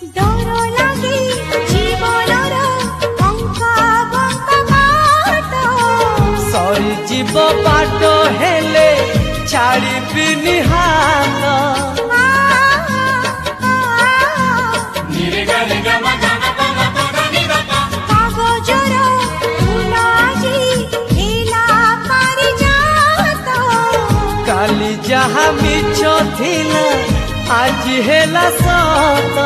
डर लागे जीवनर अंका बंका बाट सरी जीव बाट हेले छाड़िबिनि हाथ कागजर फूल आजी हेला पारिजात काली जहा मिछ थिला आज हेला सत।